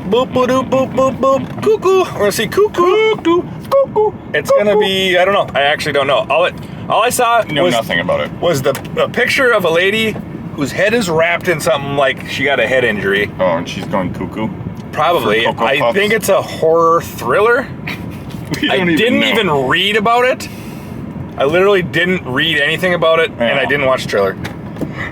Boop, boop, boop, boop, boop, boop. Cuckoo. We're gonna see Cuckoo. Cuckoo. It's gonna be, I don't know. I actually don't know. All I saw know nothing about it. Was a picture of a lady whose head is wrapped in something like she got a head injury. Oh, and she's going cuckoo? Probably. I think it's a horror thriller. I didn't even read about it. I literally didn't read anything about it, and I didn't watch the trailer.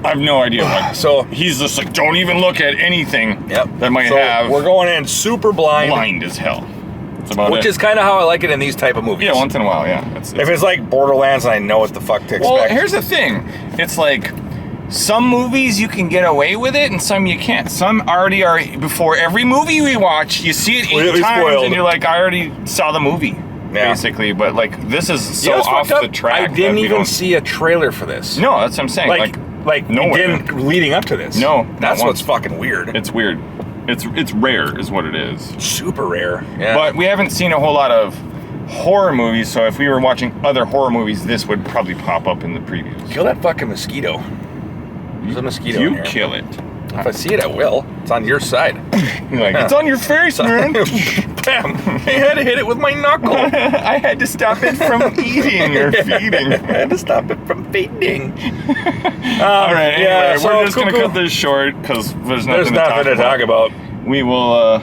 I have no idea what. So he's just like, don't even look at anything that might so have. We're going in super blind. Blind as hell. That's about Which it. is kind of how I like it in these type of movies. Yeah, once in a while, yeah. If it's like Borderlands and I know what the fuck to expect. Well, here's the thing. It's like, some movies you can get away with it and some you can't. Some already are, before every movie we watch, you see it 8 times spoiled. And you're like, I already saw the movie. Yeah. Basically, but like this is so off the track. I didn't even see a trailer for this. No, that's what I'm saying. Like nowhere. Leading up to this. No, that's what's fucking weird. It's weird. It's rare, is what it is. Super rare. Yeah. But we haven't seen a whole lot of horror movies, so if we were watching other horror movies, this would probably pop up in the previews. Kill that fucking mosquito. There's a mosquito. You kill it. If I see it, I will. It's on your side. You're like, it's on your face, man. Bam! I had to hit it with my knuckle. I had to stop it from eating or feeding. I had to stop it from feeding. All right, anyway, we're just going to cut this short because there's nothing to talk about. We will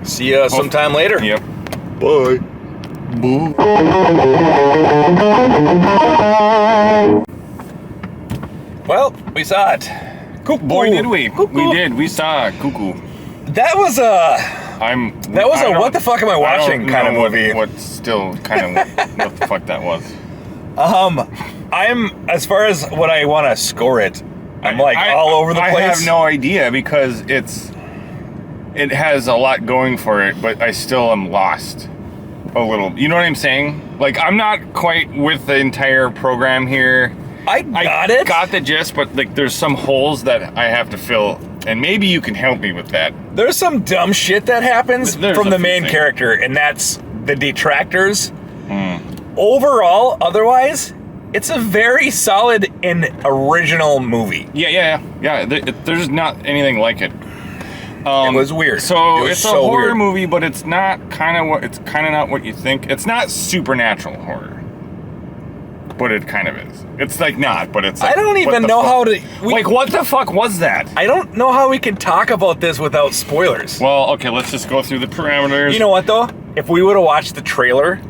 see you sometime later. Yep. Bye. Boo. Well, we saw it. Cuckoo. Boy, did we. Cuckoo. We did. We saw Cuckoo. That was a what the fuck am I watching kind of movie. What's still kind of what the fuck that was. I'm, as far as what I want to score it, I'm all over the place. I have no idea because it has a lot going for it, but I still am lost a little. You know what I'm saying? Like, I'm not quite with the entire program here. I got the gist, but like there's some holes that I have to fill, and maybe you can help me with that. There's some dumb shit that happens from the main character, and that's the detractors. Overall, otherwise, it's a very solid and original movie. Yeah. There's not anything like it. It was weird. So it's a horror movie, but it's not kind of not what you think. It's not supernatural horror. But it kind of is. It's like not, but it's like, I don't even know how to... like, what the fuck was that? I don't know how we can talk about this without spoilers. Well, okay, let's just go through the parameters. You know what, though? If we would have watched the trailer...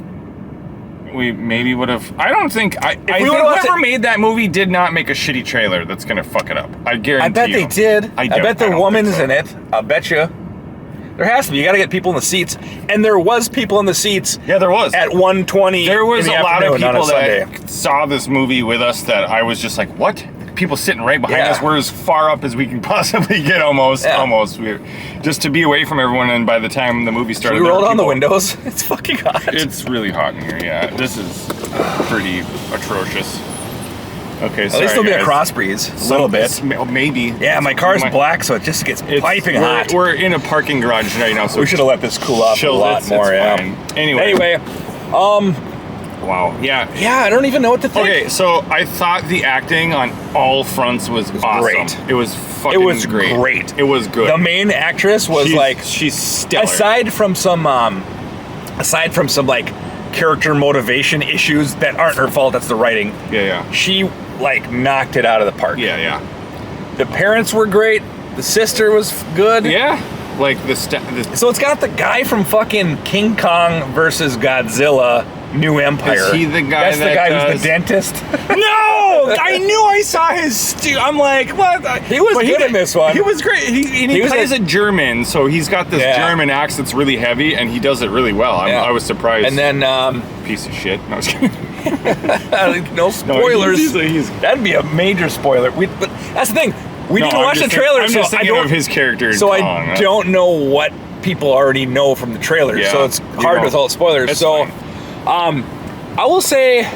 We maybe would have... I don't think... I think whoever made that movie did not make a shitty trailer that's going to fuck it up. I guarantee you. I bet they did. I bet the woman's in it. I'll bet you. There has to be. You got to get people in the seats. And there was people in the seats. Yeah, there was. At 1:20 There was in the a lot of people that saw this movie with us that I was just like, what? People sitting right behind us. We're as far up as we can possibly get almost. We're just to be away from everyone, and by the time the movie started... We rolled on the windows. It's fucking hot. It's really hot in here, yeah. This is pretty atrocious. Okay, at least there'll be a cross breeze. A little bit. Maybe. Yeah, my car's black, so it just gets piping hot. We're in a parking garage right now, so we should have let this cool off a lot more. Anyway, wow. Yeah. Yeah, I don't even know what to think. Okay, so I thought the acting on all fronts was awesome. Great. It was fucking great. It was good. The main actress was she's stellar. Aside from some like character motivation issues that aren't her fault, that's the writing. Yeah. She knocked it out of the park. Yeah. The parents were great. The sister was good. Yeah. Like so it's got the guy from fucking King Kong versus Godzilla New Empire. Is he the guy That's the guy who's the dentist? No! I knew I saw his... I'm like, what? He was good in this one. He was great. He plays a German, so he's got this German accent that's really heavy, and he does it really well. I was surprised. And then... piece of shit. No, I was kidding. No spoilers. That'd be a major spoiler. But that's the thing. We didn't watch the trailer, I'm just thinking of his character in So Kong, I don't know what people already know from the trailer, so it's hard without spoilers. It's so... fine. I will say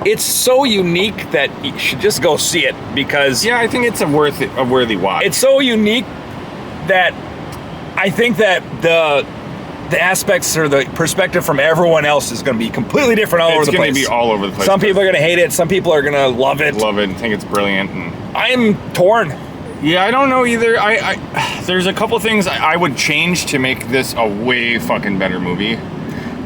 it's so unique that you should just go see it because... Yeah, I think it's a worthy watch. It's so unique that I think that the aspects or the perspective from everyone else is going to be completely different all over the place. It's going to be all over the place. Some people are going to hate it. Some people are going to love it. Love it and think it's brilliant. I'm torn. Yeah, I don't know either. There's a couple things I would change to make this a way fucking better movie.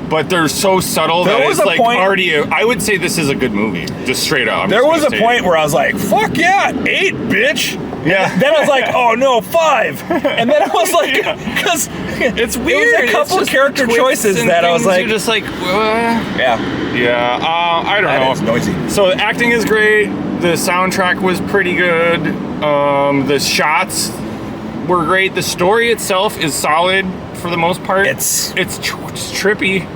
But they're so subtle that it's like already. I would say this is a good movie, just straight up. There was a point where I was like, "Fuck yeah, 8, bitch!" Yeah. Then I was like, "Oh no, 5!" And then I was like, "Because it's weird." There was a couple character choices that I was like, "You're just like, yeah." I don't know. It's noisy. So the acting is great. The soundtrack was pretty good. The shots were great. The story itself is solid for the most part. It's trippy.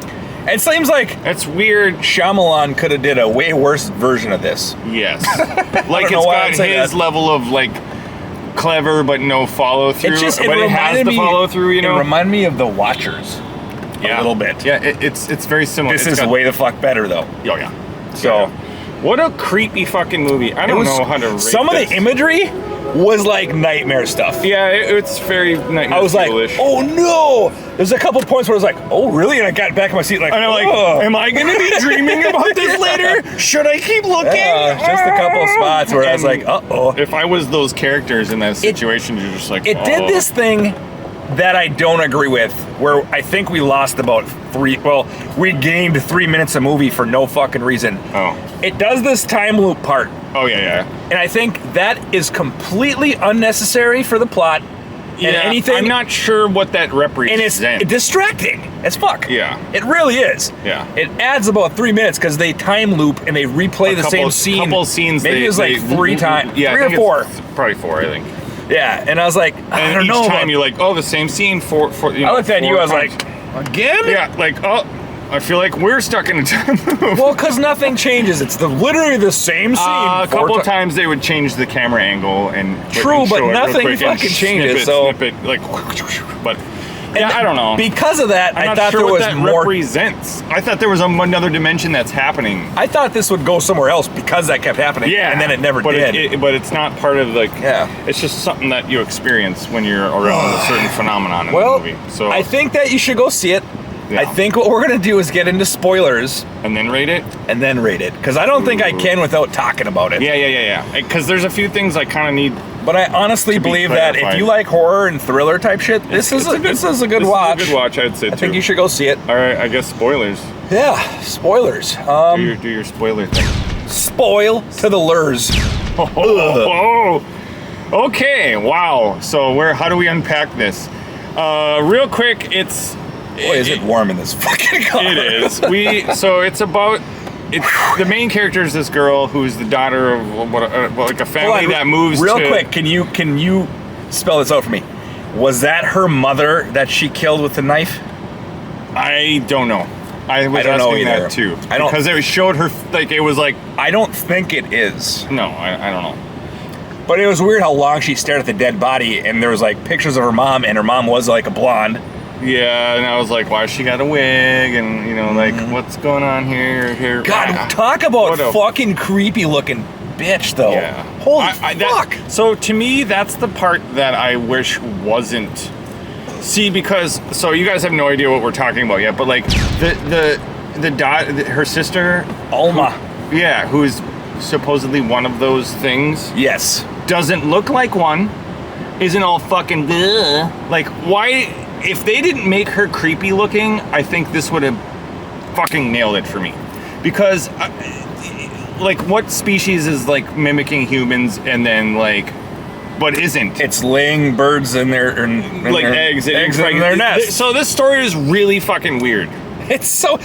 It seems like it's weird. Shyamalan could have did a way worse version of this. Yes, like it's got his level of like clever but no follow through. It has the follow through. You know, it reminded me of The Watchers. A little bit. Yeah, it's very similar. This is way the fuck better though. Oh yeah. So, what a creepy fucking movie. I don't know how to rate some of the imagery was like nightmare stuff. Yeah, it's very nightmare. I was like, oh no! There's a couple points where I was like, oh really? And I got back in my seat like, and I'm like, am I going to be dreaming about this later? Should I keep looking? Yeah, just a couple of spots where I was like, uh-oh. If I was those characters in that situation, you're just like, it did this thing that I don't agree with, where I think we lost about we gained 3 minutes of movie for no fucking reason. Oh. It does this time loop part. Oh, yeah. And I think that is completely unnecessary for the plot. Yeah, and anything. I'm not sure what that represents. And it's distracting as fuck. Yeah. It really is. Yeah. It adds about 3 minutes because they time loop and they replay the same scene. Couple scenes. Maybe it was like 3 times. Yeah, 3 or 4. Probably 4, I think. Yeah, and I was like, I don't know. Each time you're like, oh, the same scene for you know, I looked at you, I was like, again? Yeah, like, oh, I feel like we're stuck in a time loop. Well, because nothing changes. It's literally the same scene. A couple of times they would change the camera angle and true, but nothing fucking changes. Snip it, like, but. Yeah, I don't know. Because of that, I thought sure there was that more. Represents. I thought there was another dimension that's happening. I thought this would go somewhere else because that kept happening. Yeah, and then it never did. But it's not part of like. Yeah. It's just something that you experience when you're around a certain phenomenon in the movie. So I think that you should go see it. Yeah. I think what we're gonna do is get into spoilers and then rate it. Because I don't think I can without talking about it. Yeah. Because there's a few things I kind of need. But I honestly believe that if you like horror and thriller type shit, this is a good watch. This is a good watch, I'd say. I think you should go see it. All right, I guess spoilers. Yeah, spoilers. Do your spoiler thing. Spoil to the lures. Oh. Okay. Wow. So how do we unpack this? Real quick, it's. Boy, is it warm in this fucking car. It is. So it's about. The main character is this girl who's the daughter of like a family that moves. Real quick, can you spell this out for me? Was that her mother that she killed with the knife? I don't know. I don't know either. That too. Because it showed her like it was like. I don't think it is. No, I don't know. But it was weird how long she stared at the dead body, and there was like pictures of her mom, and her mom was like a blonde. Yeah, and I was like, why she got a wig? And, you know, like, what's going on here? God, talk about fucking creepy looking bitch, though. Yeah. Holy fuck. So, to me, that's the part that I wish wasn't. See, because, so you guys have no idea what we're talking about yet, but, like, her sister... Alma. Who's supposedly one of those things. Yes. Doesn't look like one. Isn't all fucking... Bleh. Like, why... If they didn't make her creepy looking, I think this would have fucking nailed it for me. Because, like, what species is, like, mimicking humans and then, like, but isn't? It's laying birds in their... like, eggs in their nest. So this story is really fucking weird. It's so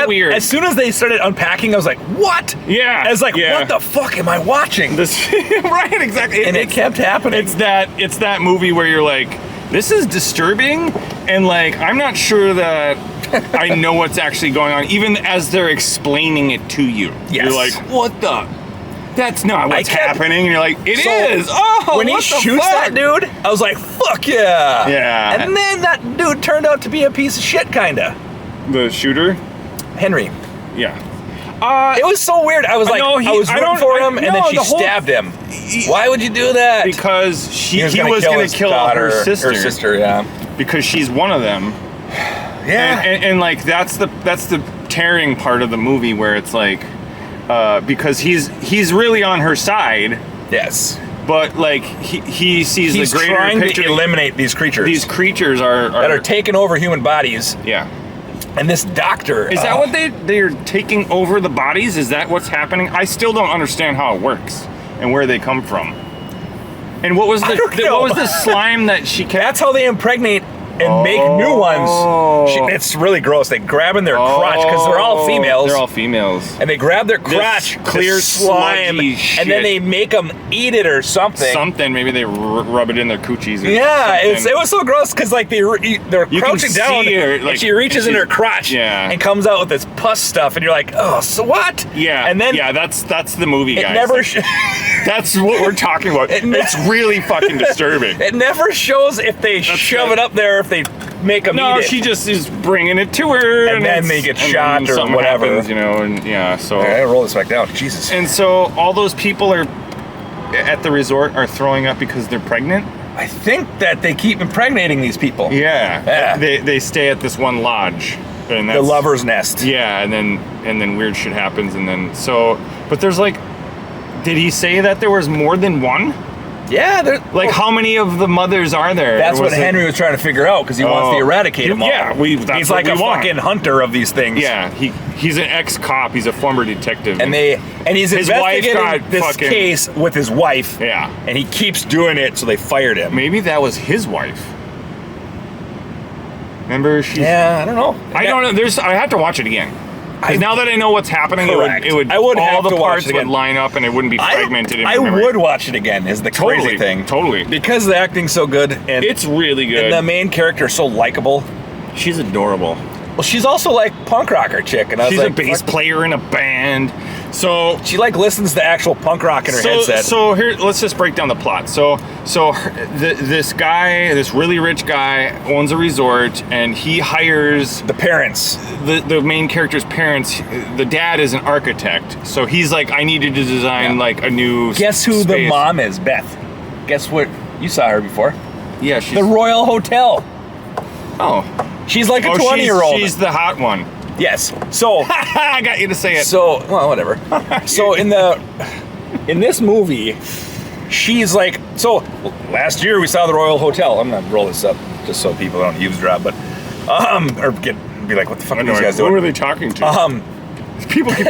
weird. As soon as they started unpacking, I was like, what? Yeah. I was like, what the fuck am I watching? Right, exactly. And it kept happening. It's that movie where you're like... This is disturbing, and like I'm not sure that I know what's actually going on, even as they're explaining it to you. Yes. You're like, what the? That's not what's happening. And you're like, it is. Oh, when he shoots that dude, I was like, fuck yeah. Yeah. And then that dude turned out to be a piece of shit, kinda. The shooter? Henry. Yeah. It was so weird. I was like, I was rooting for him, and then she stabbed him. Why would you do that? Because he was going to kill her sister. Her sister, yeah. Because she's one of them. Yeah. And like that's the tearing part of the movie where it's like, because he's really on her side. Yes. but like he sees He's the greater trying picture. to eliminate these creatures. These creatures that are taking over human bodies. Yeah. And this doctor... Is that what they're taking over the bodies? Is that what's happening? I still don't understand how it works and where they come from. And what was the slime that she kept? That's how they impregnate and make new ones. It's really gross. They grab in their crotch because they're all females. They're all females. And they grab their crotch, clear slime, and then they make them eat it or something. Maybe they rub it in their coochies. Or it was so gross because like they're crouching down, and she reaches in her crotch and comes out with this pus stuff, and you're like, oh, so what? Yeah. And then that's the movie, guys. It never. That's what we're talking about. It's really fucking disturbing. It never shows if they shove it up there, if they make them eat it. No, she just is bringing it to her, and then they get shot or whatever. Happens, you know, and yeah. So I gotta roll this back down. Jesus. And so all those people are at the resort are throwing up because they're pregnant. I think that they keep impregnating these people. Yeah. They stay at this one lodge. And that's, the lover's nest. Yeah, and then weird shit happens, and then but there's like, did he say that there was more than one? Yeah, how many of the mothers are there? That's what Henry was trying to figure out because he wants to eradicate them all. Yeah, he's like a fucking hunter of these things. Yeah, he's an ex-cop. He's a former detective. And he's investigating this case with his wife. Yeah, and he keeps doing it, so they fired him. Maybe that was his wife. Remember? Yeah, I don't know. I don't know. I have to watch it again. Because now that I know what's happening, all the parts would line up and it wouldn't be fragmented. I would watch it again. Is the crazy thing totally because the acting's so good and it's really good. And the main character is so likable. She's adorable. Well, she's also like punk rocker chick, and she's a bass player in a band. So she like listens to actual punk rock in her headset. So here, let's just break down the plot. This guy, this really rich guy, owns a resort, and he hires the parents. The main character's parents. The dad is an architect, so he's like, I needed to design like a new. Guess who the mom is? Beth. Guess what? You saw her before. Yeah, she's the Royal Hotel. Oh. She's like a 20-year-old. She's the hot one. Yes. So I got you to say it. So whatever. So in this movie, she's like. So last year we saw the Royal Hotel. I'm gonna roll this up just so people don't eavesdrop, but or be like, what the fuck are these guys doing? Who are they talking to? People keep.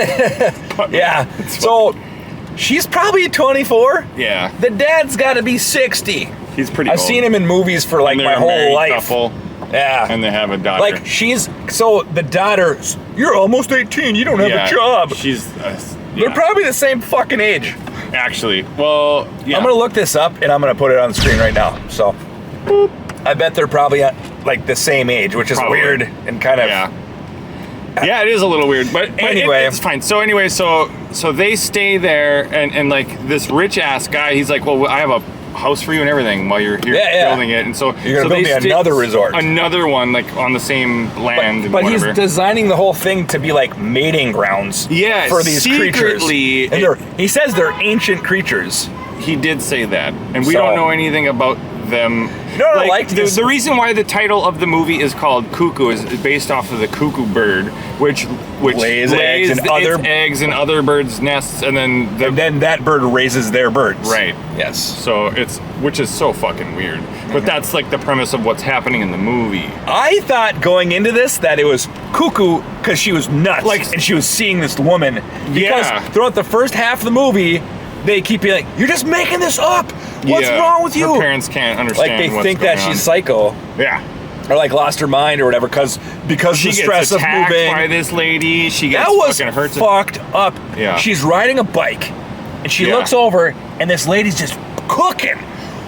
Yeah. So she's probably 24. Yeah. The dad's got to be 60. He's pretty. I've seen him in movies for like my whole life. Couple. Yeah. And they have a daughter. Like the daughter, you're almost 18, you don't have a job. She's they're probably the same fucking age. Actually. Well, yeah. I'm going to look this up and I'm going to put it on the screen right now. So, boop. I bet they're probably at like the same age, which is weird and kind of Yeah, it is a little weird, but anyway, it's fine. So anyway, so they stay there and like this rich ass guy, he's like, "Well, I have a house for you and everything while you're here building it." And so you're gonna build me another resort, another one like on the same land. But he's designing the whole thing to be like mating grounds. Yeah, for these creatures. And he says they're ancient creatures. He did say that, and we don't know anything about them. No, the reason why the title of the movie is called Cuckoo is based off of the cuckoo bird, which lays eggs in other birds' nests, and then that bird raises their birds. Right. Yes. So which is so fucking weird. But that's like the premise of what's happening in the movie. I thought going into this that it was Cuckoo because she was nuts, and she was seeing this woman. Because throughout the first half of the movie, they keep being like, "You're just making this up. What's wrong with you?" Her parents can't understand. Like they think that she's psycho. Yeah. Or like lost her mind or whatever because she the stress gets attacked of moving. By this lady, she gets fucking hurt. Fucked up. Yeah. She's riding a bike, and she looks over, and this lady's just cooking.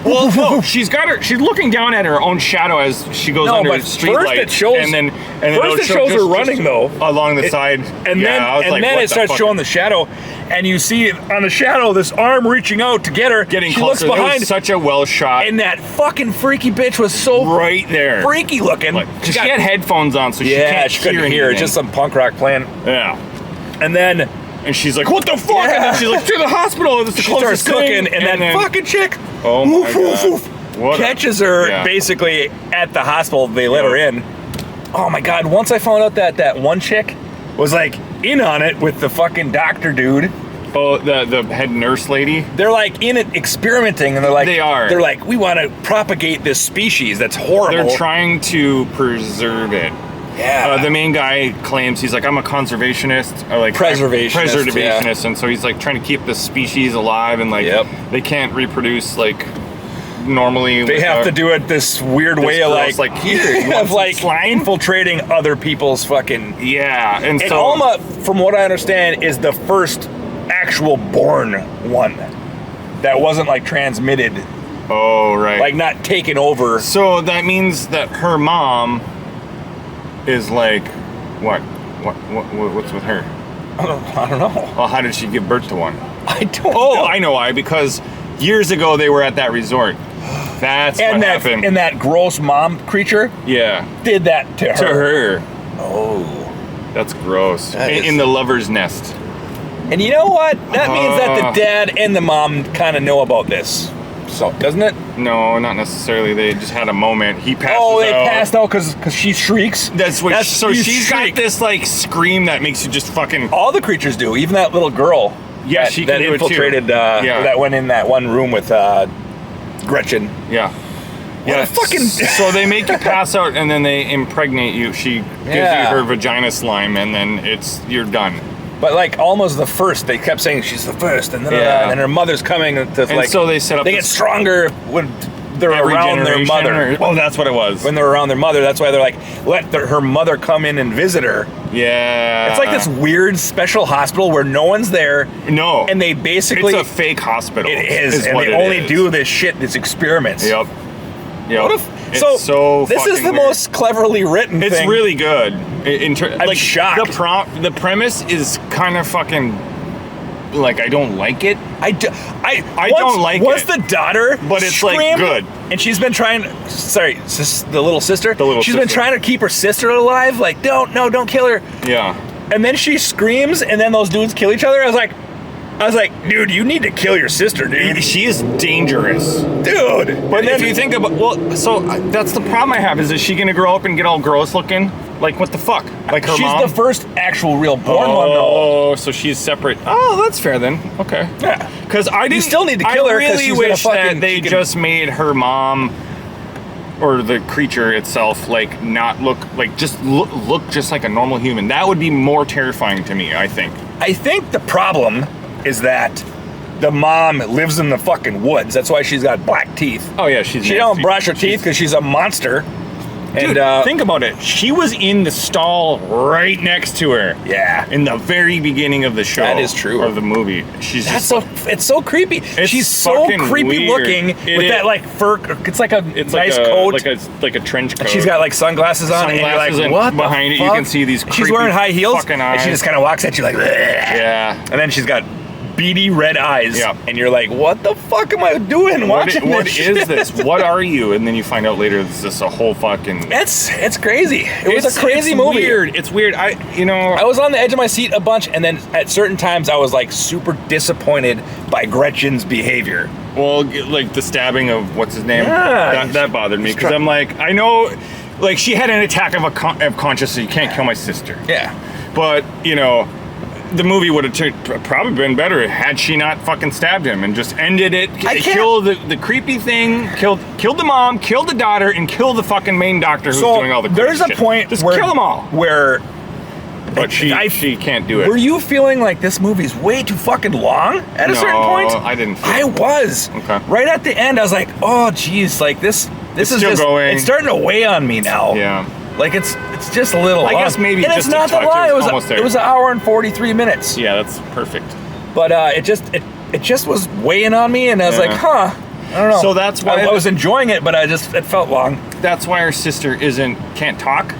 Well, no, she's looking down at her own shadow as she goes under the street light. It shows her running though along the side, and then it starts showing the shadow, and you see on the shadow this arm reaching out to get her. Getting she closer. Looks behind. It was such a well shot, and that fucking freaky bitch was so right there, freaky looking. She had headphones on, so she can't couldn't hear. Just some punk rock playing. Yeah, and then. And she's like, "What the fuck?" Yeah. And then she's like, "To the hospital." This is she starts cooking, and that fucking chick catches her basically at the hospital. They let her in. Oh my god! Once I found out that one chick was like in on it with the fucking doctor dude. Oh, the head nurse lady? They're like in it experimenting, and they're like... They are. They're like, we want to propagate this species that's horrible. They're trying to preserve it. Yeah. The main guy claims he's like, I'm a conservationist, or like preservationist, and so he's like trying to keep the species alive, and like they can't reproduce like normally. They have to do it this weird way of like here, of like infiltrating other people's fucking And so Alma, from what I understand, is the first actual born one that wasn't like transmitted. Oh right, like not taken over. So that means that her mom is like, what's with her? I don't know. Well, how did she give birth to one? I don't know. Oh, I know why. Because years ago they were at that resort. That's what happened. And that gross mom creature did that to her. Oh. That's gross. In the lover's nest. And you know what? That means that the dad and the mom kind of know about this. So, doesn't it? No, not necessarily. They just had a moment. He passes out. Oh, they passed out because she shrieks? So she's got this, like, scream that makes you just fucking... All the creatures do. Even that little girl. Yeah, she can do infiltrated, it too. That went in that one room with Gretchen. Yeah. What a fucking... So they make you pass out, and then they impregnate you. She gives you her vagina slime, and then you're done. But like almost the first, they kept saying she's the first, and then her mother's coming to like. So they set up. They get stronger when they're around their mother. Oh, that's what it was. When they're around their mother, that's why they're like, her mother come in and visit her. Yeah. It's like this weird special hospital where no one's there. No. And they basically. It's a fake hospital. It is, and they only do this shit, these experiments. Yep. It's so this is the most cleverly written thing. It's really good. I'm shocked. The premise is kind of fucking like I don't like it. I don't like it. Once the daughter, but it's like good, and she's been trying. Sorry, the little sister. She's been trying to keep her sister alive. Like, don't kill her. Yeah. And then she screams, and then those dudes kill each other. I was like, dude, you need to kill your sister, dude. She is dangerous. Dude. But if you think about, so that's the problem I have, is she going to grow up and get all gross looking? Like, what the fuck? Like her mom? She's the first actual real born one, though. Oh, so she's separate. Oh, that's fair then. Okay. Yeah. Because you still need to kill her. I really wish that they just made her mom, or the creature itself, like, not look, like, just look just like a normal human. That would be more terrifying to me, I think. I think the problem is that the mom lives in the fucking woods. That's why she's got black teeth. Oh yeah, she don't brush her teeth because she's a monster. Dude, and think about it. She was in the stall right next to her. Yeah. In the very beginning of the show. That is true. Or the movie. It's so creepy. She's so creepy looking with that like fur. It's like a nice coat. Like a trench coat. And she's got like sunglasses on. And you're like, what behind it, you can see these creepy she's wearing high heels. And she just kind of walks at you like, bleh. Yeah. And then she's got beady red eyes. Yeah. And you're like, what the fuck am I doing watching this? What is this? What are you? And then you find out later this is a whole fucking... It's crazy. It was a crazy movie. It's weird. I was on the edge of my seat a bunch, and then at certain times I was like super disappointed by Gretchen's behavior. Well, like the stabbing of what's his name? Yeah. That bothered me because I'm like, I know, like she had an attack of conscience, so you can't kill my sister. Yeah. But, the movie would have probably been better had she not fucking stabbed him and just ended it. Kill the creepy thing, killed the mom, killed the daughter, and killed the fucking main doctor who's doing all the crazy shit. There's a point just where kill them all. But she can't do it. Were you feeling like this movie's way too fucking long at a certain point? No, I didn't. I was. Okay. Right at the end, I was like, oh, geez, like this is still just going. It's starting to weigh on me now. Yeah. Like it's just a little. I guess maybe and just it's not that long. It was an hour and 43 minutes. Yeah, that's perfect. But it just was weighing on me, and I was like, huh. I don't know. So that's why I was enjoying it, but it felt long. That's why our sister can't talk,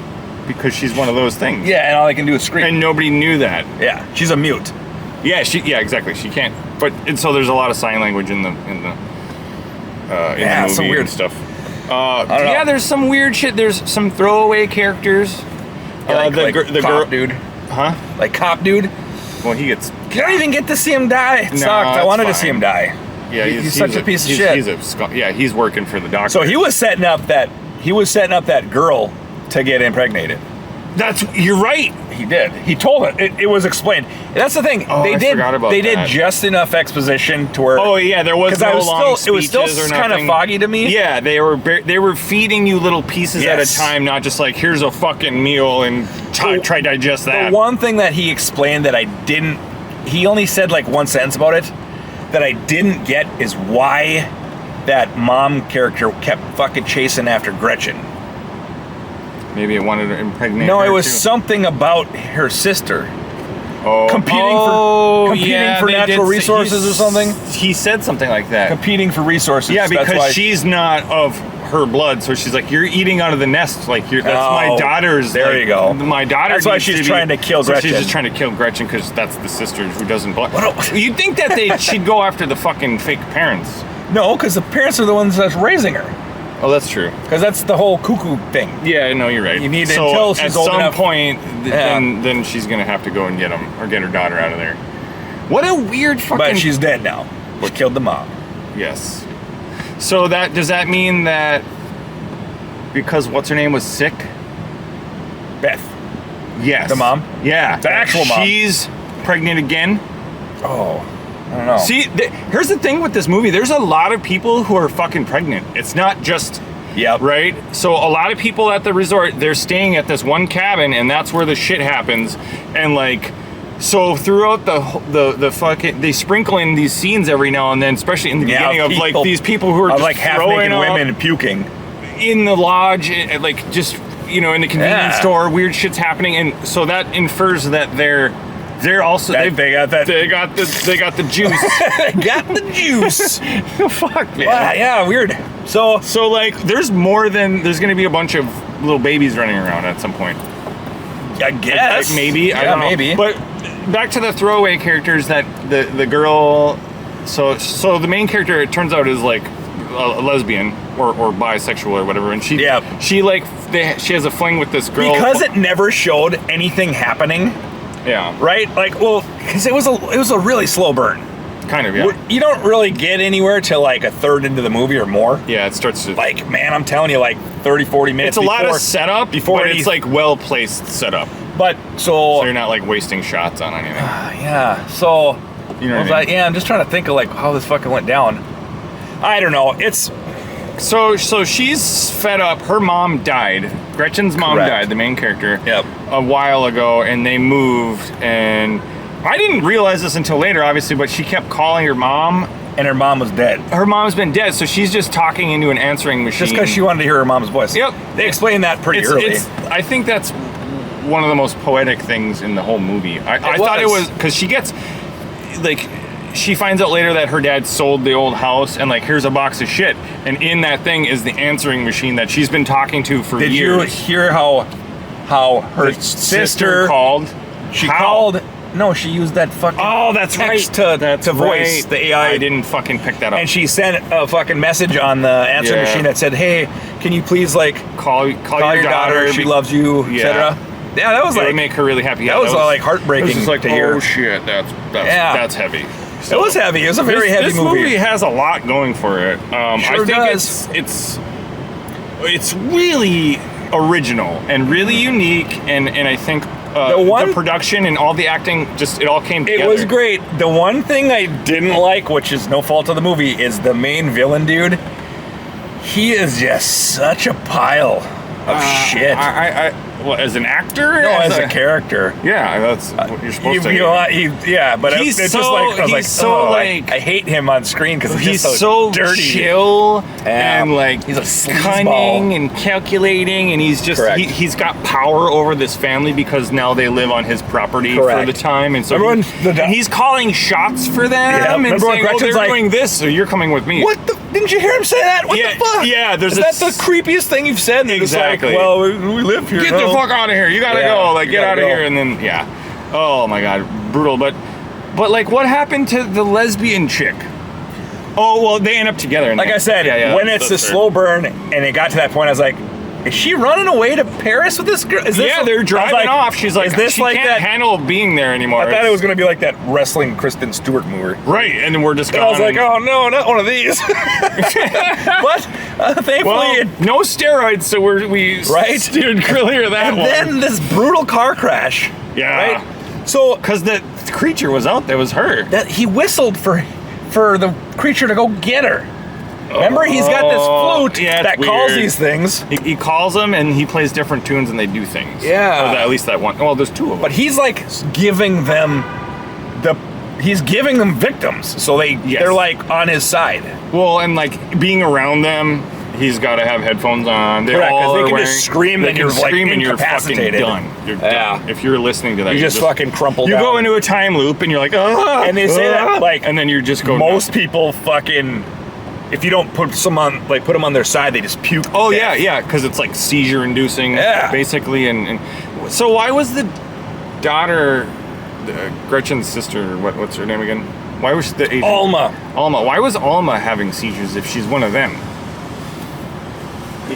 because she's one of those things. Yeah, and all I can do is scream. And nobody knew that. Yeah, she's a mute. Yeah, exactly. She can't. And so there's a lot of sign language in the movie some weird stuff. There's some weird shit. There's some throwaway characters. The cop dude. Huh? Like cop dude. Well, he gets. You don't even get to see him die. It sucked. I wanted to see him die. Yeah, he's such a piece of shit. He's working for the doctor. So he was setting up that girl to get impregnated. You're right. He did. He told it. It was explained. That's the thing. Oh, they I forgot about They that. did just enough exposition to where. Oh yeah, there was no long speeches. It was still kind of foggy to me. Yeah, they were feeding you little pieces at a time, not just like here's a fucking meal and try to digest that. The one thing that he explained that I didn't. He only said like one sentence about it that I didn't get is why that mom character kept fucking chasing after Gretchen. Maybe it wanted to impregnate No, her it was too. something about her sister. Competing yeah, for they natural did resources or something. He said something like that. Competing for resources. Yeah, that's because why she's not of her blood, so she's like, you're eating out of the nest. Like, that's my daughter's. There like, you go. My daughter. That's why she's trying to kill Gretchen. She's just trying to kill Gretchen because that's the sister who doesn't belong. What You'd think that she'd go after the fucking fake parents. No, because the parents are the ones that's raising her. Oh, that's true. Because that's the whole cuckoo thing. Yeah, no, you're right. You need so until she's old enough. At some point, then she's gonna have to go and get him or get her daughter out of there. What a weird fucking. But she's dead now. She killed the mom. Yes. So does that mean that because what's her name was sick? Beth. Yes. The mom? Yeah. The actual mom. She's pregnant again. Oh. I don't know. See, here's the thing with this movie. There's a lot of people who are fucking pregnant. It's not just... Yep. Right? So a lot of people at the resort, they're staying at this one cabin, and that's where the shit happens. And, like... So throughout the fucking... They sprinkle in these scenes every now and then, especially in the beginning of, like, these people who are just like half-naked women puking. In the lodge, like, just, in the convenience store, weird shit's happening. And so that infers that they're also they got the juice. They got the juice. Fuck, man. Wow, yeah, weird. So like there's gonna be a bunch of little babies running around at some point. I guess maybe. I don't know. Maybe. But back to the throwaway characters that the girl. So the main character, it turns out, is like a lesbian or bisexual or whatever, and she has a fling with this girl because it never showed anything happening. Yeah. Right? Like, well, because it was a really slow burn. Kind of, yeah. You don't really get anywhere till like a third into the movie or more. Yeah, it starts to... Like, man, I'm telling you, like 30, 40 minutes It's a lot of setup, but it's like well-placed setup. But, so you're not like wasting shots on anything. Yeah, so... You know what I mean? I'm just trying to think of like how this fucking went down. I don't know. It's... So she's fed up. Her mom died. Gretchen's mom died, the main character. Yep. A while ago, and they moved, and I didn't realize this until later, obviously, but she kept calling her mom. And her mom was dead. Her mom's been dead, so she's just talking into an answering machine. Just because she wanted to hear her mom's voice. Yep. They explained that pretty early. I think that's one of the most poetic things in the whole movie. I thought it was, because she gets, like... She finds out later that her dad sold the old house, and like, here's a box of shit, and in that thing is the answering machine that she's been talking to for years. Did you hear how her sister called? She called. No, she used that fucking. Oh, that's text right. to voice the AI. I didn't fucking pick that up. And she sent a fucking message on the answering machine that said, "Hey, can you please like call your daughter? She loves you, etc." Yeah, that was it like would make her really happy. That was like heartbreaking. It was like, to hear. Oh shit, that's heavy. So, it was heavy. It was a very heavy movie. This movie has a lot going for it. Sure I think it's really original and really unique, and I think the production and all the acting, it all came together. It was great. The one thing I didn't like, which is no fault of the movie, is the main villain dude. He is just such a pile of shit. As an actor? No, as a character. Yeah, that's what you're supposed to. But he's it's so, just like I was I hate him on screen because he's just so dirty, chill, and like he's a cunning and calculating, and he's just he's got power over this family because now they live on his property for the time, and so he's calling shots for them and saying, "Oh, they're doing this, so you're coming with me." What the? Didn't you hear him say that? What the fuck? Yeah, is that the creepiest thing you've said? And exactly. Like, well, we live here. Get the fuck out of here! You gotta go! Like, get out of here! And then, oh my god, brutal. But like, what happened to the lesbian chick? Oh well, they end up together. Like I said, when it's a slow burn and it got to that point, I was like, is she running away to Paris with this girl? Is this they're driving off. She's like, is this she like can't that? handle being there anymore. I thought it was going to be like that wrestling Kristen Stewart movie. Right, and then we're just I was like, oh no, not one of these. But thankfully, no steroids, so we steered clear of that and one. then this brutal car crash. Yeah. Right? So, because the creature was out there, was her. That he whistled for the creature to go get her. Remember, he's got this flute that calls these things. He calls them, and he plays different tunes, and they do things. Yeah. Or at least that one. Well, there's two of them. But he's like giving them victims, so they're like on his side. Well, and like being around them, he's got to have headphones on. They all they are can wearing, just scream and you're like incapacitated. You're fucking done. You're done. If you're listening to that, you just fucking crumple down. You go into a time loop, and you're like, ah, and they say that like, and then you just go. Most people fucking. If you don't put them on their side, they just puke. Oh yeah, because it's like seizure inducing, basically. And so why was the daughter, Gretchen's sister, what's her name again? Why was the Asian? Alma? Why was Alma having seizures if she's one of them?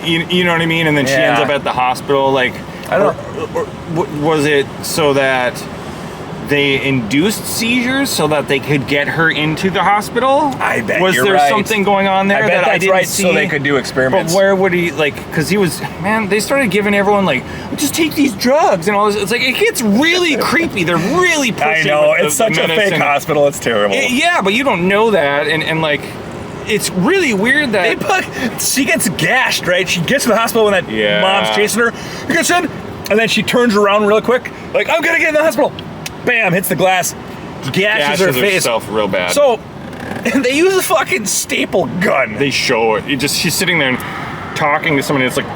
You know what I mean? And then she ends up at the hospital. Like, I don't know. Was it so that they induced seizures so that they could get her into the hospital? I bet was you're there right. something going on there I bet that I that's didn't right, see? so they could do experiments. But where would he, like, because he was, man, they started giving everyone, like, just take these drugs and all this. It's like, it gets really creepy. They're really pushing. I know, the it's such a fake hospital. It's terrible. Yeah, but you don't know that. And like, it's really weird that... she gets gashed, right? She gets to the hospital when that mom's chasing her. She gets in, and then she turns around real quick, like, I'm gonna get in the hospital. Bam, hits the glass, gashes her face. Herself real bad. So, and they use a fucking staple gun. They show it. She's sitting there and talking to somebody. It's like,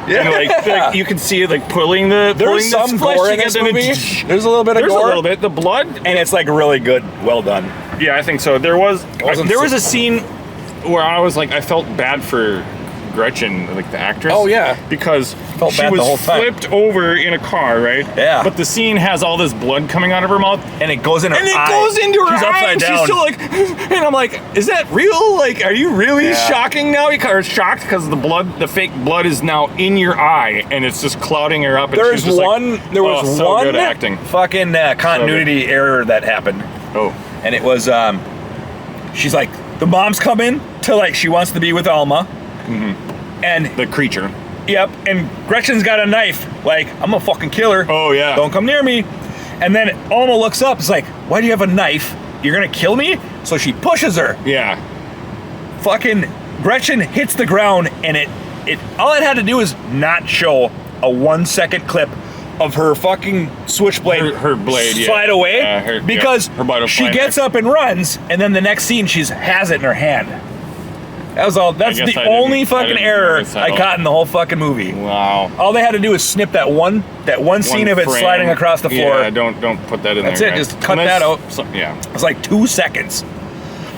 and like you can see it like pulling the. There's some gore in this movie. There's a little bit of gore. There's a little bit. The blood, and it's like really good, well done. Yeah, I think so. There was a scene where I was like, I felt bad for Gretchen, like the actress. Oh yeah, because she was flipped over in a car, right? Yeah. But the scene has all this blood coming out of her mouth, and it goes in her eye. And it goes into her She's eye. upside And down. she's still like, and I'm like, is that real? Like, are you really shocking now? Or shocked because the fake blood is now in your eye, and it's just clouding her up. And There was one good acting. Fucking continuity error that happened. Oh. And it was, she's like, the mom's coming to like, she wants to be with Alma. Mm-hmm. And the creature. Yep, and Gretchen's got a knife. Like, I'm gonna fucking kill her. Oh, yeah. Don't come near me. And then Alma looks up. It's like, why do you have a knife? You're gonna kill me? So she pushes her. Yeah. Fucking Gretchen hits the ground, and it all it had to do is not show a 1 second clip of her fucking switchblade her blade slide away because her she gets up and runs, and then the next scene she has it in her hand. That was all. That's the only fucking error I caught in the whole fucking movie. Wow. All they had to do is snip that one scene of it frame. sliding across the floor. Yeah, don't put that in That's there. it. Just cut that out. It's like 2 seconds.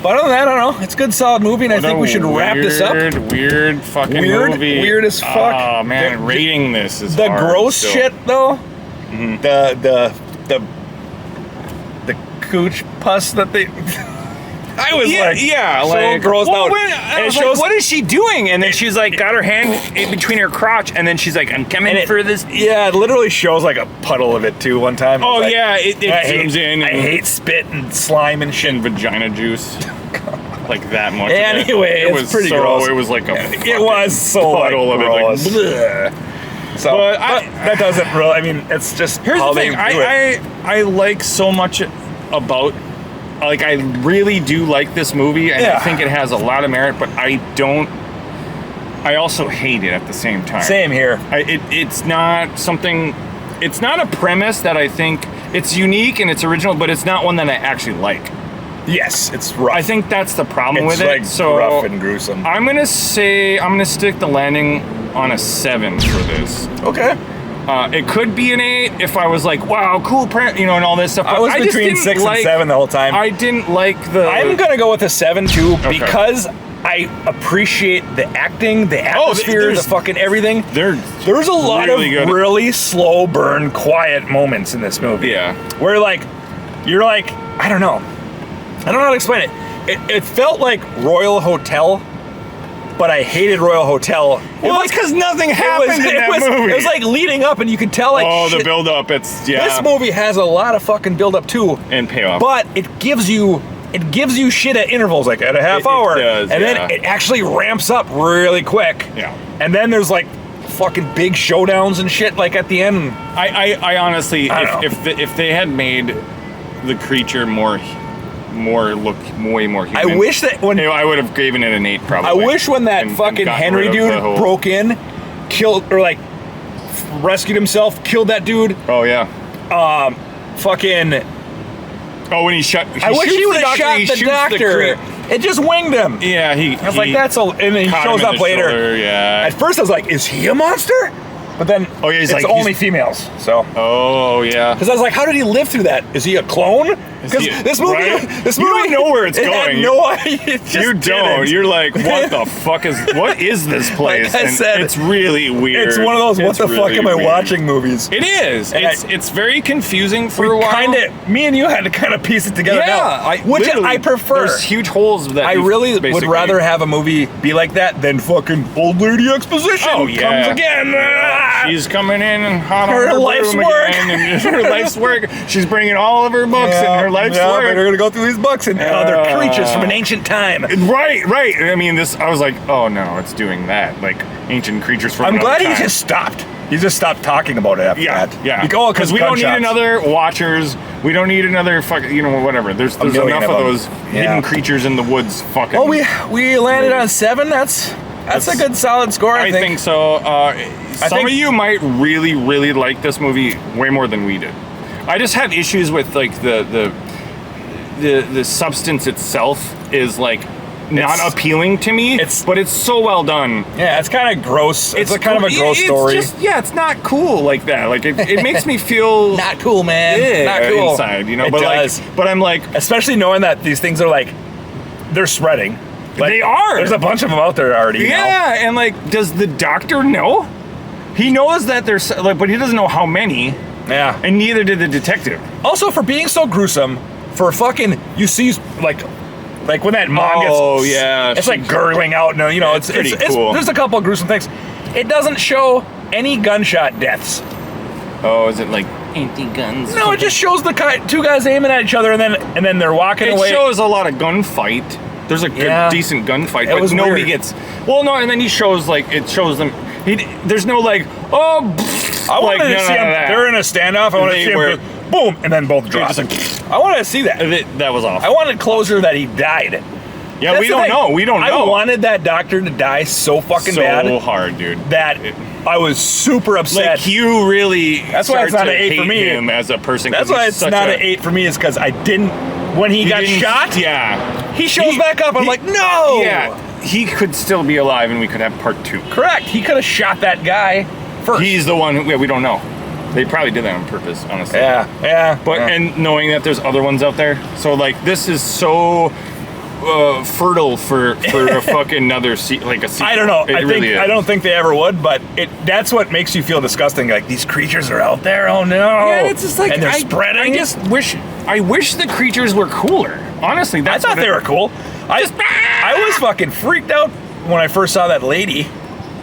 But other than that, I don't know. It's a good, solid movie, and I think we should wrap this up. Weird fucking movie. Weird as fuck. Oh man, rating this is the hard gross still. shit though. Mm-hmm. The cooch pus that they. I was so grossed out. I was like, what is she doing? And then she's like, got her hand in between her crotch, and then she's like, I'm coming for this. Yeah, it literally shows like a puddle of it too. One time. Oh like, yeah, it zooms in. I hate spit and slime and shit. And vagina juice. Like that much. Anyway, it was pretty gross. It was like a. It was so puddle of it. Like, so, but that doesn't really. I mean, it's just here's how the thing. I like so much about. Like, I really do like this movie, and I think it has a lot of merit, but I also hate it at the same time. Same here. It's not something, it's not a premise that I think, it's unique and it's original, but it's not one that I actually like. Yes, it's rough. I think that's the problem with it. It's like so rough and gruesome. I'm going to stick the landing on a 7 for this. Okay. It could be an 8 if I was like, wow, cool, and all this stuff. I was between 6 and 7 the whole time. I didn't like the... I'm going to go with a 7 too, because I appreciate the acting, the atmosphere, the fucking everything. There's a lot of really slow burn, quiet moments in this movie. Yeah. Where like, you're like, I don't know how to explain it. It felt like Royal Hotel but I hated Royal Hotel. Well, it's because nothing happened in that movie. It was like leading up, and you could tell, like, the build-up, This movie has a lot of fucking build-up, too. And payoff. But it gives you shit at intervals, like at a half hour. It does, and then it actually ramps up really quick. Yeah. And then there's, like, fucking big showdowns and shit, like, at the end. I honestly, if they had made the creature look way more human. I wish that when I would have given it an 8 probably. I wish when that fucking Henry dude broke in, killed or like rescued himself, killed that dude. Oh yeah. Fucking. Oh, when he shot. I wish he would have shot the doctor. It just winged him. Yeah, I was like, that's a. And then he shows up later. Shoulder, yeah. At first, I was like, is he a monster? But then, it's only females. So. Oh yeah. Because I was like, how did he live through that? Is he a clone? Because this movie, you don't know where it's going. Had no idea. You don't. You're like, what the fuck what is this place? Like I said, it's really weird. It's one of those what the fuck am I watching movies. It is. It's very confusing for a while. Me and you had to kind of piece it together. Yeah, which I prefer. There's huge holes that I really would rather have a movie be like that than fucking old lady exposition. Oh yeah, comes again. She's coming in and hot on her life's work. And her life's work. She's bringing all of her books and her life's work. We're gonna go through these books and other creatures from an ancient time. Right. I mean, I was like, oh no, it's doing that, like ancient creatures from. I'm glad time. he just stopped. He just stopped talking about it after that. Yeah. Because we don't need another Watchers. We don't need another fucking, whatever. There's enough of those hidden creatures in the woods. Fucking. Well, we landed on 7. That's a good solid score. I think so. Some of you might really, really like this movie way more than we did. I just had issues with like the substance itself is like not appealing to me. But it's so well done. Yeah, it's kind of gross. It's kind of a gross story. It's not cool like that. Like it makes me feel not cool, man. Not cool inside, It does. But I'm like, especially knowing that these things are like they're spreading. Like, they are. There's a bunch of them out there already. Yeah, and like, does the doctor know? He knows that there's like, but he doesn't know how many. Yeah. And neither did the detective. Also, for being so gruesome, for fucking, you see like when that mom gets, it's like gurgling out. No, it's pretty cool. There's a couple of gruesome things. It doesn't show any gunshot deaths. Oh, is it like anti-guns? No, it just shows the two guys aiming at each other, and then they're walking away. It shows a lot of gunfight. There's a good, decent gunfight, but nobody gets. Well, no, and then he shows them. There's no like, I wanted to see them. They're in a standoff. I wanted to see them boom, and then both drop. I wanted to see that. That was awful. I wanted closure that he died. Yeah, we don't know. We don't know. I wanted that doctor to die so fucking bad. So hard, dude. That I was super upset. Like, you really. That's why it's not an 8 for me. Him as a person. That's why it's not an 8 for me. Is because I didn't. When he got shot. Yeah. He shows back up. I'm like, no. Yeah. He could still be alive, and we could have part 2. Correct. He could have shot that guy first. He's the one who we don't know. They probably did that on purpose, honestly. Yeah. But and knowing that there's other ones out there, so like this is so fertile for a fucking another a sequel. I don't know. I don't think they ever would, but that's what makes you feel disgusting. Like, these creatures are out there. Oh no! Yeah, it's just like, and they're spreading. I wish the creatures were cooler. Honestly, I thought they were cool. I was fucking freaked out when I first saw that lady.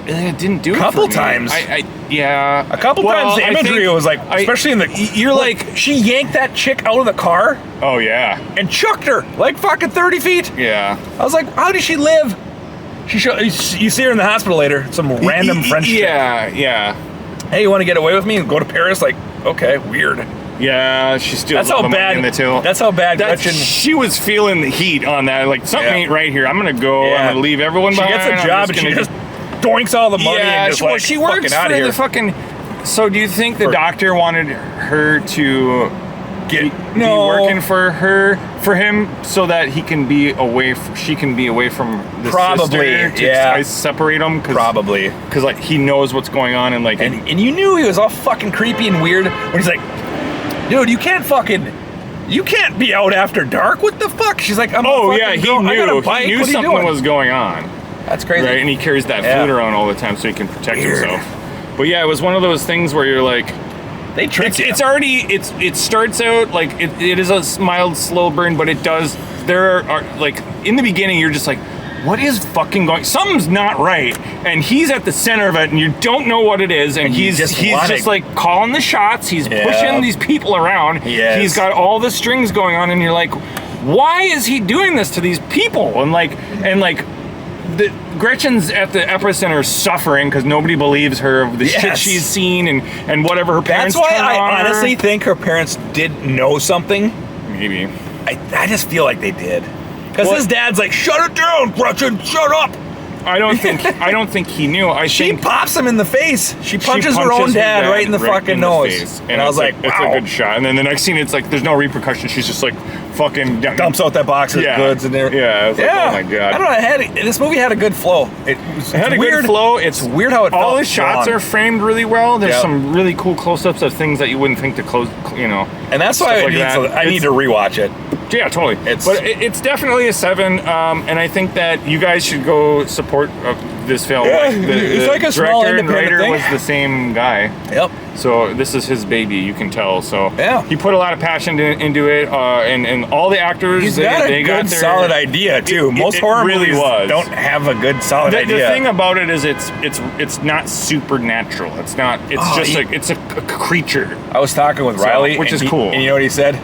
It didn't do it a couple for me. times. A couple times. The imagery was like, especially in the. You're like, she yanked that chick out of the car. Oh yeah. And chucked her like fucking 30 feet. Yeah. I was like, how did she live? You see her in the hospital later. Some random French chick. Yeah. Hey, you want to get away with me and go to Paris? Like, okay, weird. Yeah, she still. That's how bad. That's how bad Gretchen. She was feeling the heat on that. Like, something ain't right here. I'm gonna go. I'm gonna leave everyone behind. She gets a job and she just doinks all the money and just like, she works for the fucking. So do you think the doctor wanted her to be working for him so that he can be away? She can be away from the sister to separate them. Probably because like he knows what's going on and like and you knew he was all fucking creepy and weird when he's like, dude, you can't be out after dark. What the fuck? She's like, he knew something was going on. That's crazy. Right, and he carries that flute around all the time so he can protect himself. But yeah, it was one of those things where you're like, they tricked you. It starts out like it is a mild slow burn, but it does. There are like in the beginning you're just like, what is fucking going? Something's not right, and he's at the center of it, and you don't know what it is, and he's just like calling the shots. He's pushing these people around. Yes. He's got all the strings going on, and you're like, why is he doing this to these people? And Gretchen's at the epicenter suffering because nobody believes her of the shit she's seen and whatever her parents. That's why I honestly think her parents did know something. Maybe. I just feel like they did. Because his dad's like, shut it down, Gretchen, shut up. I don't think he knew. She pops him in the face. She punches her own dad right in the fucking nose. And I was like, wow. It's a good shot. And then the next scene, it's like, there's no repercussion. She's just like, fucking dumps out that box of goods and there. Yeah, I was like, oh my God. I don't know, this movie had a good flow. It had a good flow. It's weird how it felt. All the shots are framed really well. There's some really cool close-ups of things that you wouldn't think to close, And that's why I need to rewatch it. Yeah, totally. It's definitely a 7, and I think that you guys should go support this film. Yeah, it's like a small independent writer thing. Was the same guy. Yep. So this is his baby, you can tell. So yeah, he put a lot of passion into it, and all the actors. He's got a good, solid idea too. Most horror movies don't have a good, solid idea. The thing about it is, it's not supernatural. It's not. It's just like it's a creature. I was talking with Riley, which is cool. And you know what he said?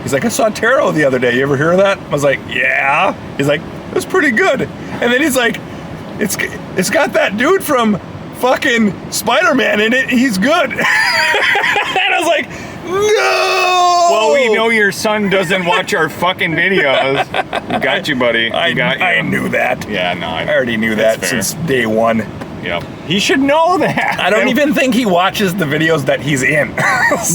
He's like, I saw Tarot the other day. You ever hear of that? I was like, yeah. He's like, it was pretty good. And then he's like, it's got that dude from fucking Spider-Man in it. He's good. And I was like, no. Well, we know your son doesn't watch our fucking videos. We got you, buddy. I knew that. Yeah, no, I already knew that since day one. Yep. He should know that. I don't even think he watches the videos that he's in.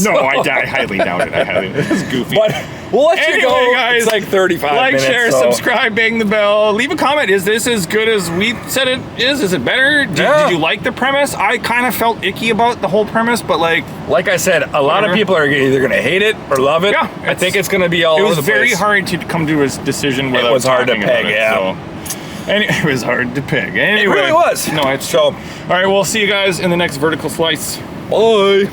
No, I highly doubt it. It's goofy. But we'll let you go, guys. It's like 35 minutes. Like, share, subscribe, bang the bell. Leave a comment. Is this as good as we said it is? Is it better? Did you like the premise? I kind of felt icky about the whole premise, but like I said, a lot of people are either going to hate it or love it. Yeah, I think it's going to be all over the place. It was very hard to come to a decision without It was hard to peg, it was hard to peg. Anyway, it really was. No, it's so. All right, we'll see you guys in the next Vertical Slice. Bye.